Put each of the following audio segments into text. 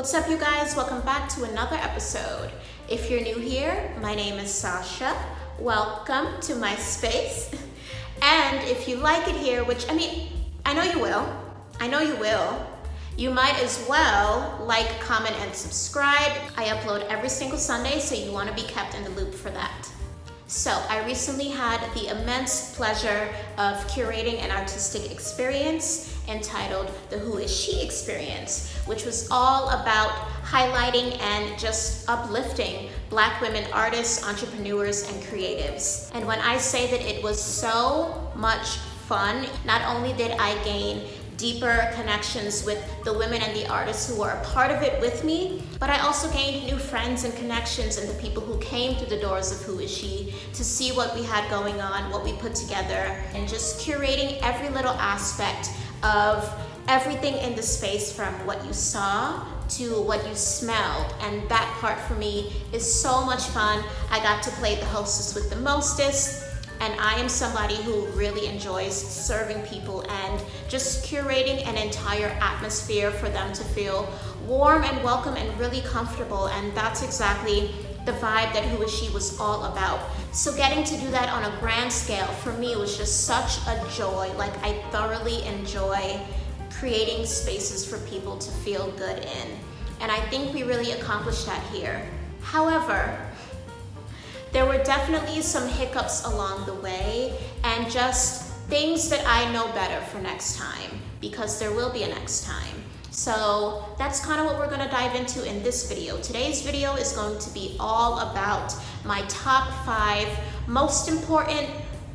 What's up, you guys? Welcome back to another episode. If you're new here, my name is Sasha. Welcome to my space. And if you like it here, which I know you will. You might as well like, comment, and subscribe. I upload every single Sunday, so you want to be kept in the loop for that. So I recently had the immense pleasure of curating an artistic experience entitled the Who Is She Experience, which was all about highlighting and just uplifting Black women artists, entrepreneurs, and creatives. And when I say that it was so much fun, not only did I gain deeper connections with the women and the artists who were a part of it with me, but I also gained new friends and connections and the people who came through the doors of Who Is She to see what we had going on, what we put together, and just curating every little aspect of everything in the space, from what you saw to what you smelled. And that part for me is so much fun. I got to play the hostess with the mostest. And I am somebody who really enjoys serving people and just curating an entire atmosphere for them to feel warm and welcome and really comfortable. And that's exactly the vibe that Who Is She was all about. So getting to do that on a grand scale for me was just such a joy. Like, I thoroughly enjoy creating spaces for people to feel good in. And I think we really accomplished that here. However, there were definitely some hiccups along the way and just things that I know better for next time, because there will be a next time. So that's kind of what we're going to dive into in this video. Today's video is going to be all about my top 5 most important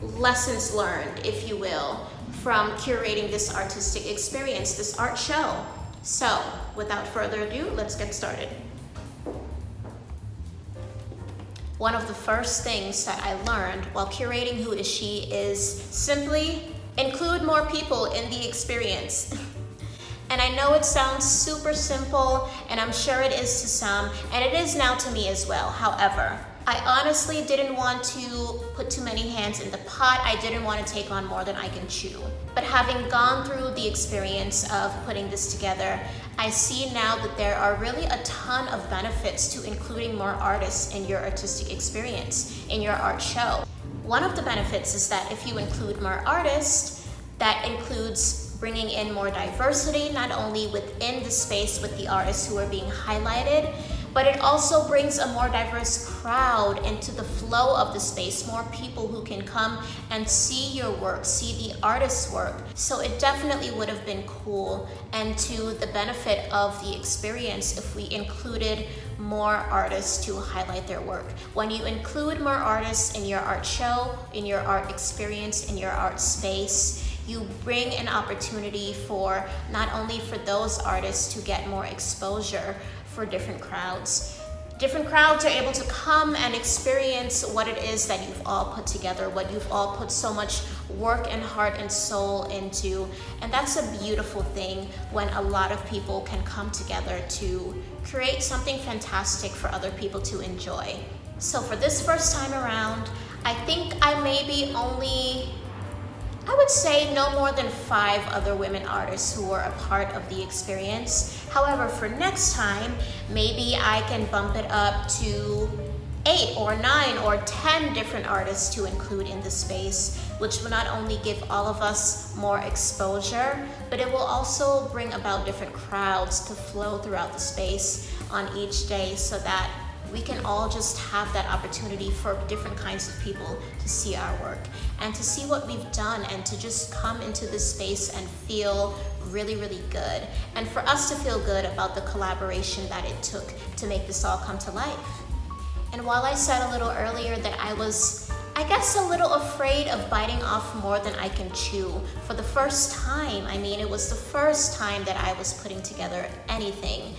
lessons learned, if you will, from curating this artistic experience, this art show. So without further ado, let's get started. One of the first things that I learned while curating Who Is She is simply include more people in the experience. And I know it sounds super simple, and I'm sure it is to some, and it is now to me as well. However, I honestly didn't want to put too many hands in the pot. I didn't want to take on more than I can chew. But having gone through the experience of putting this together, I see now that there are really a ton of benefits to including more artists in your artistic experience, in your art show. One of the benefits is that if you include more artists, that includes bringing in more diversity, not only within the space with the artists who are being highlighted, but it also brings a more diverse crowd into the flow of the space, more people who can come and see your work, see the artist's work. So it definitely would have been cool and to the benefit of the experience if we included more artists to highlight their work. When you include more artists in your art show, in your art experience, in your art space, you bring an opportunity for not only for those artists to get more exposure for different crowds. Different crowds are able to come and experience what it is that you've all put together, what you've all put so much work and heart and soul into. And that's a beautiful thing when a lot of people can come together to create something fantastic for other people to enjoy. So for this first time around, I think I would say no more than 5 other women artists who were a part of the experience. However, for next time, maybe I can bump it up to 8 or 9 or 10 different artists to include in the space, which will not only give all of us more exposure, but it will also bring about different crowds to flow throughout the space on each day, so that we can all just have that opportunity for different kinds of people to see our work and to see what we've done, and to just come into this space and feel really, really good. And for us to feel good about the collaboration that it took to make this all come to life. And while I said a little earlier that I was, I guess, a little afraid of biting off more than I can chew for the first time, it was the first time that I was putting together anything.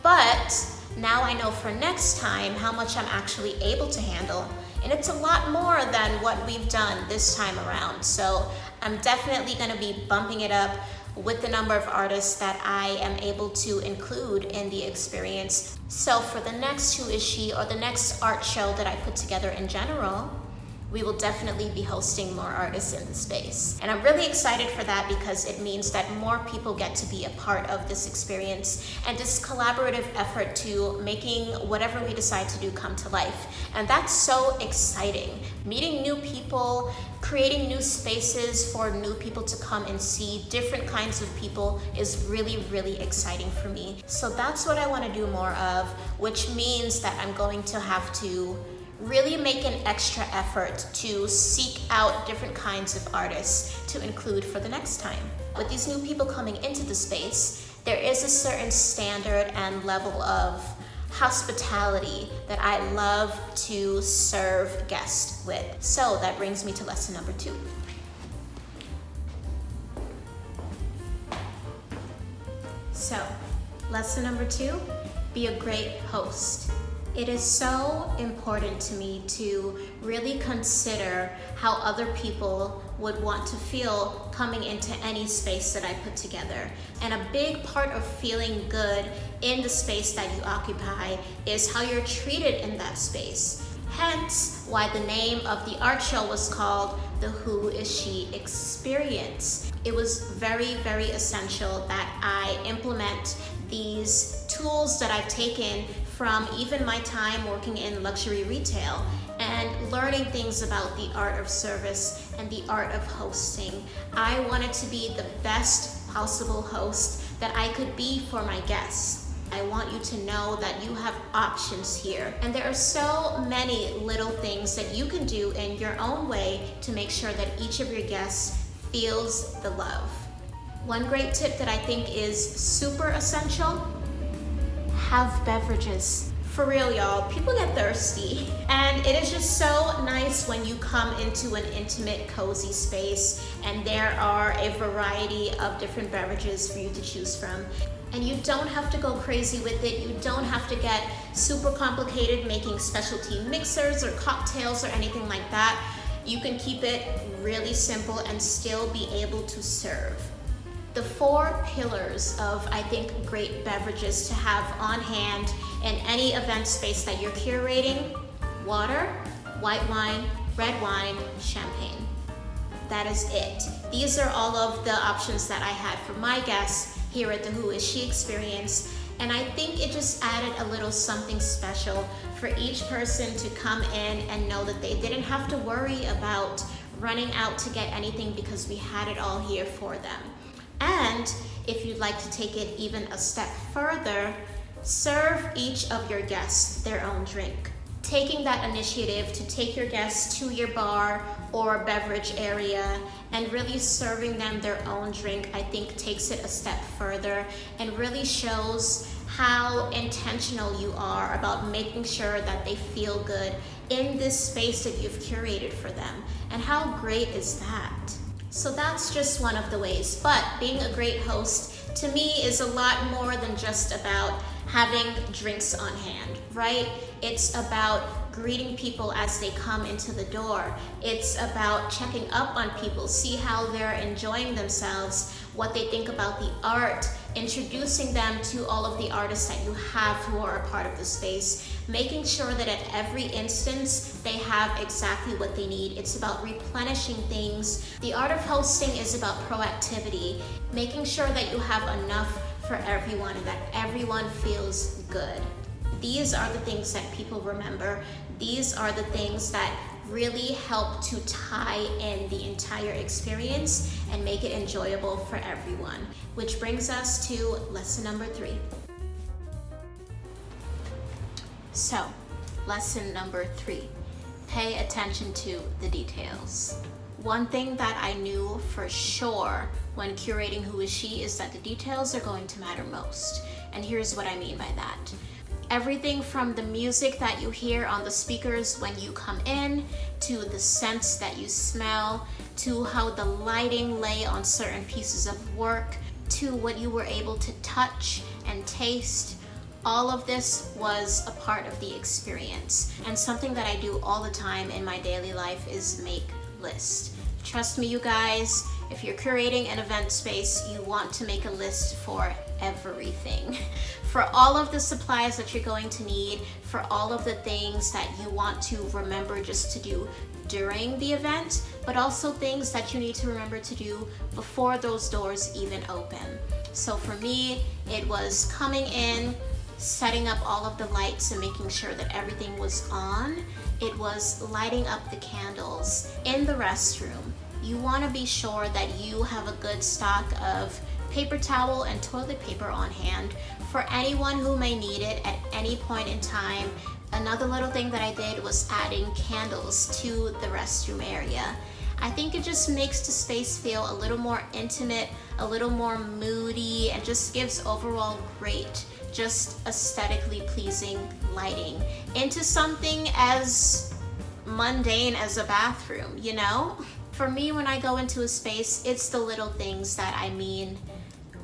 But now I know for next time how much I'm actually able to handle. And it's a lot more than what we've done this time around. So I'm definitely going to be bumping it up with the number of artists that I am able to include in the experience. So for the next Who Is She, or the next art show that I put together in general, we will definitely be hosting more artists in the space. And I'm really excited for that because it means that more people get to be a part of this experience and this collaborative effort to making whatever we decide to do come to life. And that's so exciting. Meeting new people, creating new spaces for new people to come and see different kinds of people is really, really exciting for me. So that's what I want to do more of, which means that I'm going to have to really make an extra effort to seek out different kinds of artists to include for the next time. With these new people coming into the space, there is a certain standard and level of hospitality that I love to serve guests with. So that brings me to lesson number 2. So, lesson number 2, be a great host. It is so important to me to really consider how other people would want to feel coming into any space that I put together. And a big part of feeling good in the space that you occupy is how you're treated in that space. Hence, why the name of the art show was called the Who Is She Experience. It was very, very essential that I implement these tools that I've taken from even my time working in luxury retail and learning things about the art of service and the art of hosting. I wanted to be the best possible host that I could be for my guests. I want you to know that you have options here. And there are so many little things that you can do in your own way to make sure that each of your guests feels the love. One great tip that I think is super essential: have beverages. For real, y'all, people get thirsty. And it is just so nice when you come into an intimate, cozy space and there are a variety of different beverages for you to choose from. And you don't have to go crazy with it. You don't have to get super complicated making specialty mixers or cocktails or anything like that. You can keep it really simple and still be able to serve. The 4 pillars of, I think, great beverages to have on hand in any event space that you're curating: water, white wine, red wine, champagne. That is it. These are all of the options that I had for my guests here at the Who Is She Experience. And I think it just added a little something special for each person to come in and know that they didn't have to worry about running out to get anything because we had it all here for them. And if you'd like to take it even a step further, serve each of your guests their own drink. Taking that initiative to take your guests to your bar or beverage area and really serving them their own drink, I think takes it a step further and really shows how intentional you are about making sure that they feel good in this space that you've curated for them. And how great is that? So that's just one of the ways. But being a great host to me is a lot more than just about having drinks on hand, right? It's about greeting people as they come into the door. It's about checking up on people, see how they're enjoying themselves, what they think about the art, introducing them to all of the artists that you have who are a part of the space, making sure that at every instance they have exactly what they need. It's about replenishing things. The art of hosting is about proactivity, making sure that you have enough for everyone and that everyone feels good. These are the things that people remember. These are the things that really help to tie in the entire experience and make it enjoyable for everyone. Which brings us to lesson number 3. So, lesson number 3, pay attention to the details. One thing that I knew for sure when curating Who Is She is that the details are going to matter most. And here's what I mean by that. Everything from the music that you hear on the speakers when you come in, to the scents that you smell, to how the lighting lay on certain pieces of work, to what you were able to touch and taste. All of this was a part of the experience. And something that I do all the time in my daily life is make lists. Trust me, you guys, if you're curating an event space, you want to make a list for everything. For all of the supplies that you're going to need, for all of the things that you want to remember just to do during the event, but also things that you need to remember to do before those doors even open. So for me, it was coming in, setting up all of the lights and making sure that everything was on. It was lighting up the candles in the restroom. You want to be sure that you have a good stock of paper towel and toilet paper on hand for anyone who may need it at any point in time. Another little thing that I did was adding candles to the restroom area. I think it just makes the space feel a little more intimate, a little more moody, and just gives overall great, just aesthetically pleasing lighting into something as mundane as a bathroom, you know? For me, when I go into a space, it's the little things that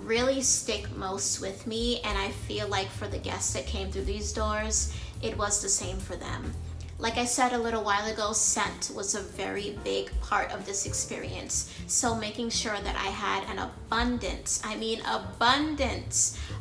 really stick most with me, and I feel like for the guests that came through these doors, it was the same for them. Like I said a little while ago, scent was a very big part of this experience. So making sure that I had an abundance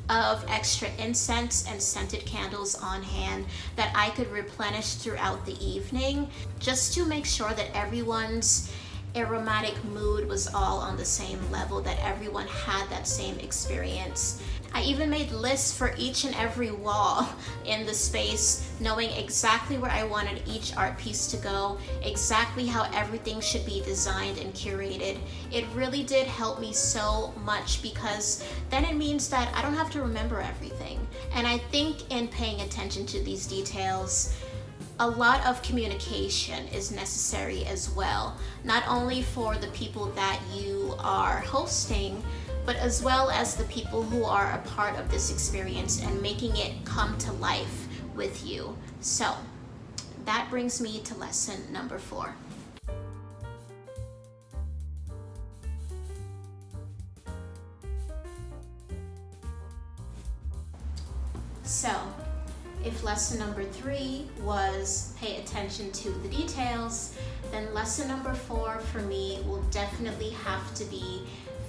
of extra incense and scented candles on hand that I could replenish throughout the evening, just to make sure that everyone's aromatic mood was all on the same level, that everyone had that same experience. I even made lists for each and every wall in the space, knowing exactly where I wanted each art piece to go, exactly how everything should be designed and curated. It really did help me so much, because then it means that I don't have to remember everything. And I think in paying attention to these details, a lot of communication is necessary as well, not only for the people that you are hosting, but as well as the people who are a part of this experience and making it come to life with you. So that brings me to lesson number 4. So if lesson number 3 was pay attention to the details, then lesson number 4 for me will definitely have to be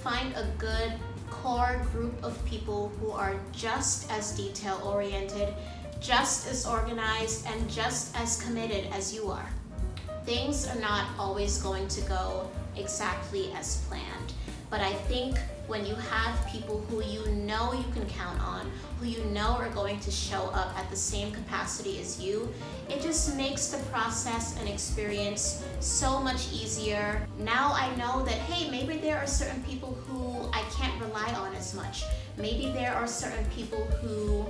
find a good core group of people who are just as detail oriented, just as organized, and just as committed as you are. Things are not always going to go exactly as planned, but I think when you have people who you know you can count on, who you know are going to show up at the same capacity as you, it just makes the process and experience so much easier. Now I know that, hey, maybe there are certain people who I can't rely on as much. Maybe there are certain people who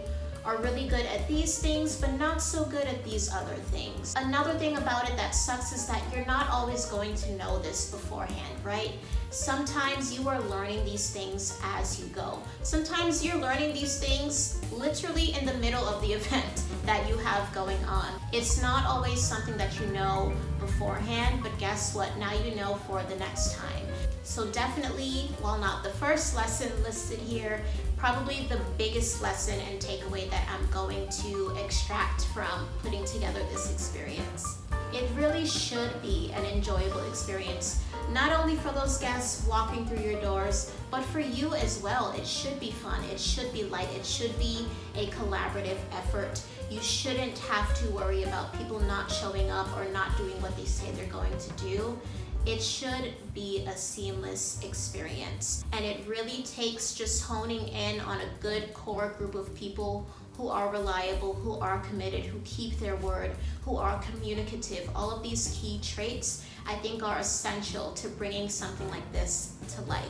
are really good at these things, but not so good at these other things. Another thing about it that sucks is that you're not always going to know this beforehand, right? Sometimes you are learning these things as you go. Sometimes you're learning these things literally in the middle of the event that you have going on. It's not always something that you know beforehand, but guess what? Now you know for the next time. So definitely, while not the first lesson listed here, probably the biggest lesson and takeaway that I'm going to extract from putting together this experience. It really should be an enjoyable experience, not only for those guests walking through your doors, but for you as well. It should be fun, it should be light, it should be a collaborative effort. You shouldn't have to worry about people not showing up or not doing what they say they're going to do. It should be a seamless experience. And it really takes just honing in on a good core group of people who are reliable, who are committed, who keep their word, who are communicative. All of these key traits, I think, are essential to bringing something like this to life,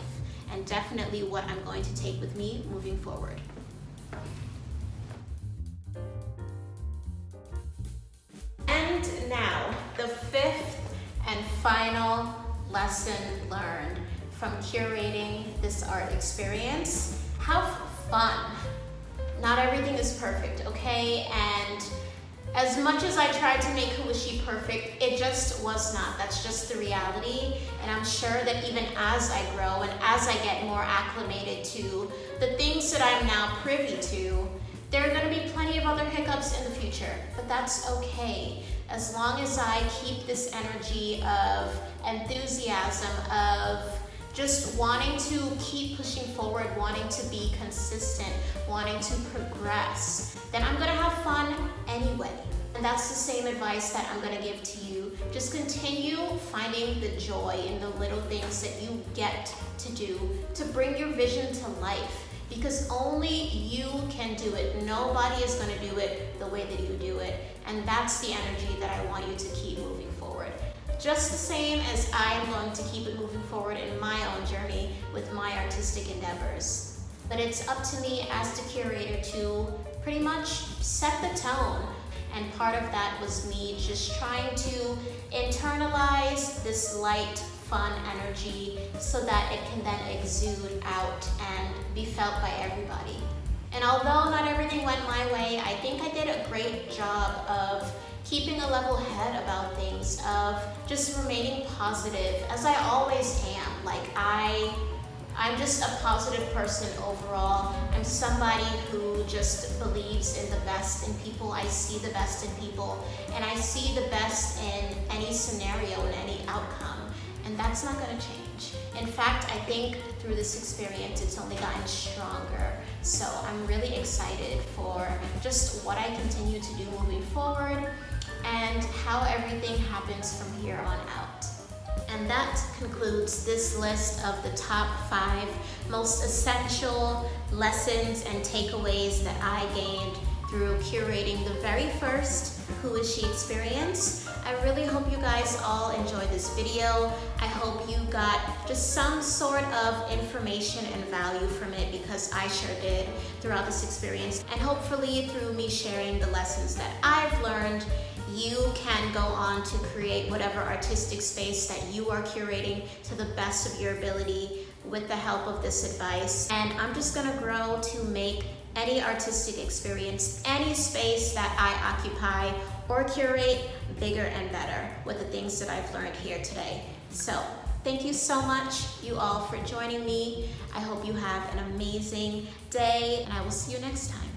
and definitely what I'm going to take with me moving forward. And now, the 5th and final lesson learned from curating this art experience: have fun. Not everything is perfect, okay? And as much as I tried to make Huishi perfect, it just was not. That's just the reality. And I'm sure that even as I grow and as I get more acclimated to the things that I'm now privy to, there are going to be plenty of other hiccups in the future, but that's okay. as long as I keep this energy of enthusiasm, of just wanting to keep pushing forward, wanting to be consistent, wanting to progress, then I'm gonna have fun anyway. And that's the same advice that I'm gonna give to you. Just continue finding the joy in the little things that you get to do to bring your vision to life, because only you can do it. Nobody is gonna do it the way that you do it. And that's the energy that I want you to keep moving forward. Just the same as I'm going to keep it moving forward in my own journey with my artistic endeavors. But it's up to me as the curator to pretty much set the tone. And part of that was me just trying to internalize this light, fun energy so that it can then exude out and be felt by everybody. And although not everything went my way, I think I did a great job of keeping a level head about things, of just remaining positive, as I always am. Like I'm just a positive person overall. I'm somebody who just believes in the best in people. I see the best in people, and I see the best in any scenario, in any outcome, and that's not gonna change. In fact, I think through this experience, it's only gotten stronger. So I'm really excited for just what I continue to do moving forward and how everything happens from here on out. And that concludes this list of the top 5 most essential lessons and takeaways that I gained through curating the very first Who Is She experience. I really hope you guys all enjoyed this video. I hope you got just some sort of information and value from it, because I sure did throughout this experience. And hopefully through me sharing the lessons that I've learned, you can go on to create whatever artistic space that you are curating to the best of your ability with the help of this advice. And I'm just gonna grow to make any artistic experience, any space that I occupy or curate, bigger and better with the things that I've learned here today. So thank you so much, you all, for joining me. I hope you have an amazing day, and I will see you next time.